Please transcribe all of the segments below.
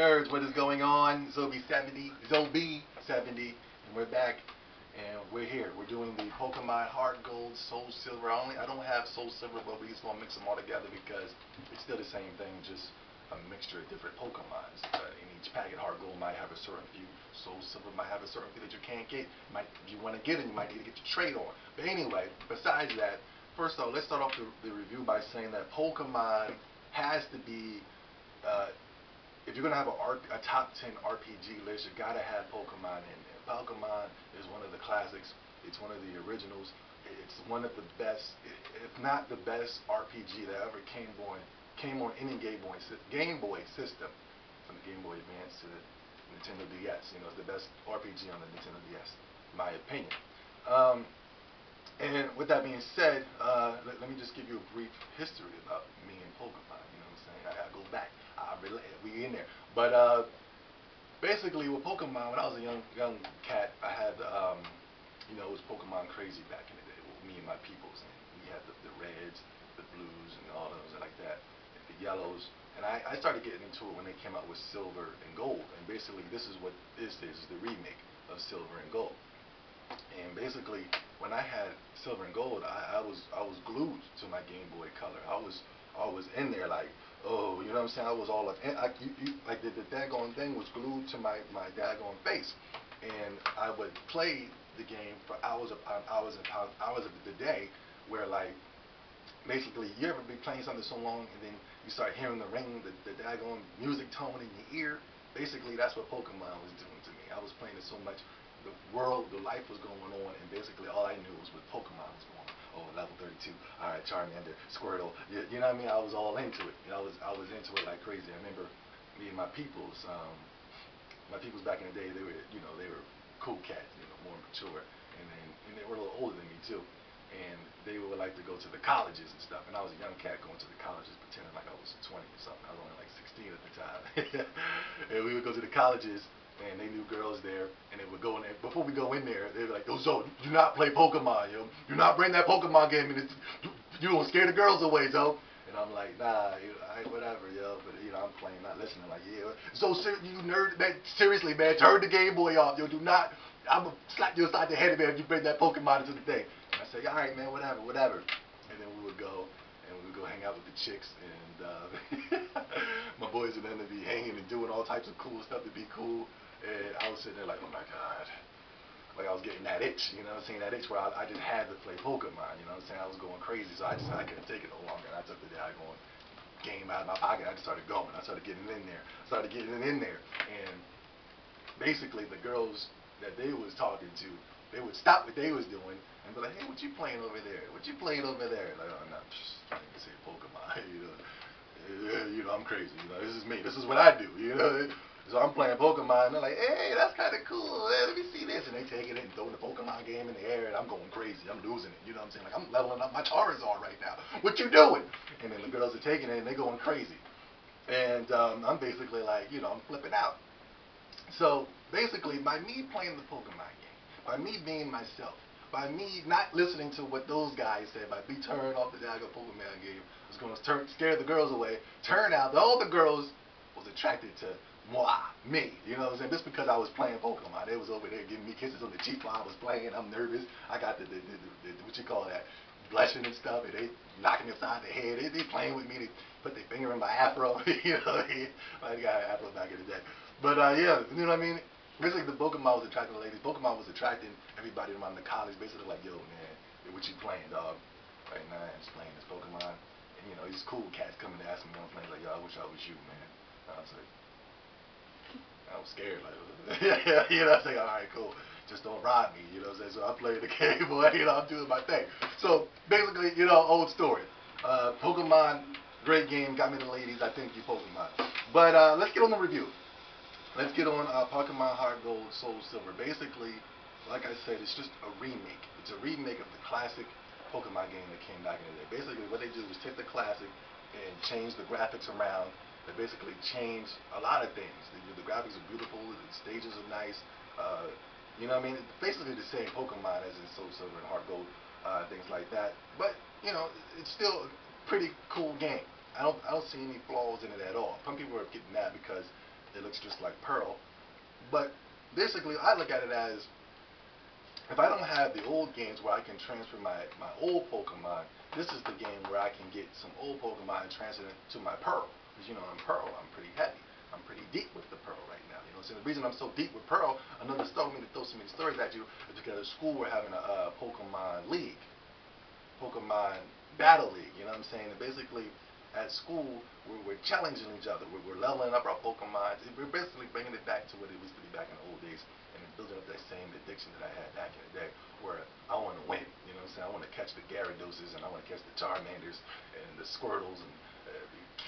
Nerds, what is going on? Zobe70, and we're back, and we're here. We're doing the Pokemon Heart Gold, Soul Silver. I don't have Soul Silver, but we just want to mix them all together because it's still the same thing, just a mixture of different Pokemons. In each packet, Heart Gold might have a certain few. Soul Silver might have a certain few that you can't get. If you want to get it, you might need to get your trade on. But anyway, besides that, first off, let's start off the review by saying that Pokemon has to be if you're going to have a top 10 RPG list, you got to have Pokemon in there. Pokemon is one of the classics. It's one of the originals. It's one of the best, if not the best RPG that ever came on any Game Boy system, from the Game Boy Advance to the Nintendo DS. You know, it's the best RPG on the Nintendo DS, in my opinion. And with that being said, let me just give you a brief history about me and Pokemon. You know what I'm saying? I gotta go back. We in there. But basically with Pokemon, when I was a young cat, I had it was Pokemon crazy back in the day with me and my peoples. And we had the reds, the blues, and all those like that, and the yellows. And I started getting into it when they came out with Silver and Gold. And basically, this is what this is the remake of Silver and Gold. And basically, when I had Silver and Gold, I was glued to my Game Boy Color. I was in there like, oh, you know what I'm saying? I was all like the daggone thing was glued to my daggone face, and I would play the game for hours upon hours upon hours of the day. Where like, basically, you ever be playing something so long and then you start hearing the ring, the daggone music tone in your ear. Basically, that's what Pokemon was doing to me. I was playing it so much. The life was going on, and basically all I knew was what Pokemon was going on. Oh, level 32. All right, Charmander, Squirtle. You know what I mean? I was all into it. You know, I was into it like crazy. I remember me and my peoples back in the day. They were cool cats. You know, more mature, and they were a little older than me too. And they would like to go to the colleges and stuff. And I was a young cat going to the colleges, pretending like I was 20 or something. I was only like 16 at the time. And we would go to the colleges. And they knew girls there, and they would go in there. Before we go in there, they were like, "Yo, Zo, do not play Pokemon, yo. Do not bring that Pokemon game in. You don't scare the girls away, Zo." And I'm like, "Nah, whatever, yo." But I'm playing, not listening. Like, yeah, Zo, you nerd, man. Seriously, man, turn the Game Boy off, yo. Do not. I'm gonna slap you inside the head, man, if you bring that Pokemon into the thing. And I say, "All right, man, whatever." And then we would go. And we would go hang out with the chicks, and my boys would then be hanging and doing all types of cool stuff to be cool. And I was sitting there like, oh my God. Like I was getting that itch, you know what I'm saying? That itch where I just had to play Pokemon, you know what I'm saying? I was going crazy, so I couldn't take it no longer. And I took the daggone game out of my pocket. I just started going. I started getting in there. And basically the girls that they was talking to, they would stop what they was doing and be like, hey, what you playing over there? What you playing over there? Like, oh, no, I'm just trying to say Pokemon, I'm crazy, this is me. This is what I do, So I'm playing Pokemon, and they're like, hey, that's kind of cool. Hey, let me see this. And they taking it and throwing the Pokemon game in the air, and I'm going crazy. I'm losing it. You know what I'm saying? Like, I'm leveling up my Charizard right now. What you doing? And then the girls are taking it, and they're going crazy. And I'm basically like, I'm flipping out. So basically, by me playing the Pokemon game, by me being myself, by me not listening to what those guys said, by me turning off the daggone Pokemon game, was going to scare the girls away. Turn out, all the girls was attracted to me, you know what I'm saying? Just because I was playing Pokemon. They was over there giving me kisses on the cheek while I was playing. I'm nervous. I got the what you call that, blushing and stuff, and they knocking me upside the head. They playing with me. They put their finger in my afro. I got an afro back in the day. But yeah, you know what I mean? Basically, the Pokemon was attracting the ladies. Pokemon was attracting everybody around the college. Basically, like, yo, man, what you playing, dog? Right now, I'm just playing this Pokemon. And these cool cats coming to ask me what I'm playing. Like, yo, I wish I was you, man. And I was like, I was scared, like, I'm saying, all right, cool, just don't rob me, what I'm saying? So I played the Game Boy, I'm doing my thing. So basically, old story. Pokemon, great game, got me the ladies. I thank you, Pokemon. But let's get on the review. Let's get on Pokemon Heart Gold, Soul Silver. Basically, like I said, it's just a remake. It's a remake of the classic Pokemon game that came back in the day. Basically, what they do is take the classic and change the graphics around. They basically change a lot of things. The graphics are beautiful, the stages are nice. You know what I mean? It's basically the same Pokemon as in Soul Silver and Heart Gold, things like that. But it's still a pretty cool game. I don't see any flaws in it at all. Some people are getting mad because It looks just like Pearl. But basically, I look at it as, if I don't have the old games where I can transfer my old Pokemon, this is the game where I can get some old Pokemon and transfer it to my Pearl. Because you know, in Pearl, I'm pretty heavy. I'm pretty deep with the Pearl right now. You know, so the reason I'm so deep with Pearl, another story, me to throw so many stories at you, is because at school we're having a Pokemon League. Pokemon Battle League, you know what I'm saying? And basically, at school, we're challenging each other. We're leveling up our Pokemon. We're basically bringing it back to what it used to be back in the old days, and building up that same addiction that I had back in the day, where I want to win. You know what I'm saying? I want to catch the Gyarados, and I want to catch the Charmanders, and the Squirtles, and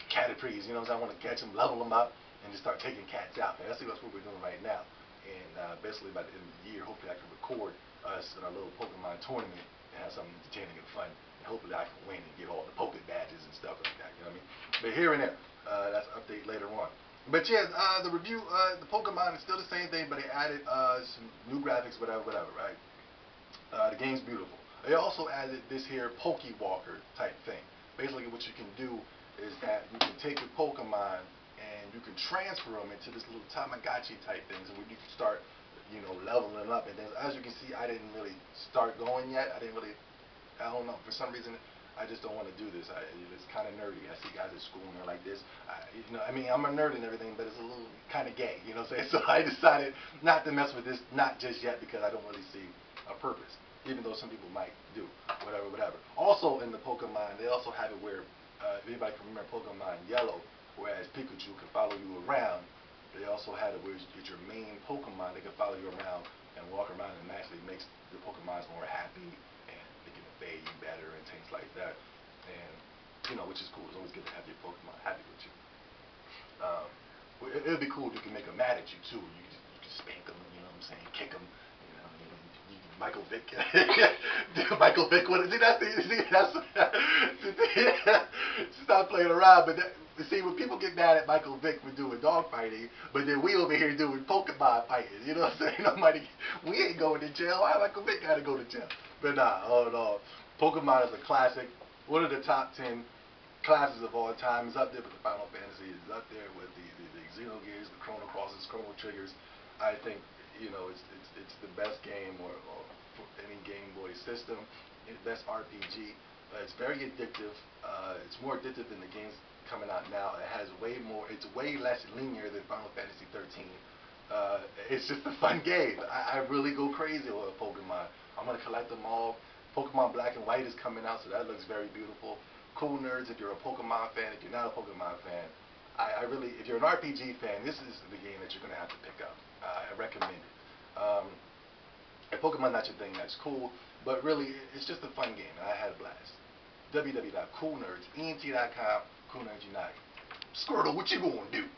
Caterpies. You know what I'm saying? I want to catch them, level them up, and just start taking cats out. And that's what we're doing right now. And basically, by the end of the year, hopefully I can record us in our little Pokemon tournament and have something entertaining and fun. And hopefully I can win and get all the Poké badges and stuff like that. You know what I mean? But here and there, that's an update later on. But yeah, the review, the Pokemon is still the same thing, but they added some new graphics, whatever, right? The game's beautiful. They also added this here Pokewalker type thing. Basically, what you can do is that you can take your Pokemon and you can transfer them into this little Tamagotchi type things, and where you can start, you know, leveling up. And then, as you can see, I didn't really start going yet. I don't know, for some reason, I just don't want to do this. It's kind of nerdy. I see guys at school and they're like this. You know, I mean, I'm a nerd and everything, but it's a little kind of gay, you know what I'm saying? So I decided not to mess with this, not just yet, because I don't really see a purpose, even though some people might do, whatever. Also in the Pokemon, they also have it where, if anybody can remember Pokemon Yellow, whereas Pikachu can follow you around, they also had it where you get your main Pokemon, they can follow you around and walk around, and actually makes the Pokemons more happy, and they can obey you better and things like that. And, you know, which is cool. It's always good to have your Pokemon happy with you. It would be cool if you can make them mad at you, too. You can spank them, you know what I'm saying, kick them. Michael Vick. Michael Vick. Stop playing around. But see, when people get mad at Michael Vick for doing dog fighting, but then we over here doing Pokemon fighting, you know what I'm saying? We ain't going to jail. Why Michael Vick got to go to jail? But nah, oh no. Pokemon is a classic. One of the top 10 classes of all time. Is up there with the Final Fantasy. Is up there with the Xenogears, the Chrono Crosses, Chrono Triggers. I think, you know, it's the best game or for any Game Boy system. Best RPG. It's very addictive. It's more addictive than the games coming out now. It has way more. It's way less linear than Final Fantasy 13. It's just a fun game. I really go crazy over Pokemon. I'm gonna collect them all. Pokemon Black and White is coming out, so that looks very beautiful. Cool Nerds, if you're a Pokemon fan. If you're not a Pokemon fan, I really, if you're an RPG fan, this is the game that you're gonna have to pick up. I recommend it. If Pokemon not your thing, that's cool, but really, it's just a fun game, and I had a blast. www.coolnerds.ent.com, Cool Nerds Unite. Squirtle, what you gonna do?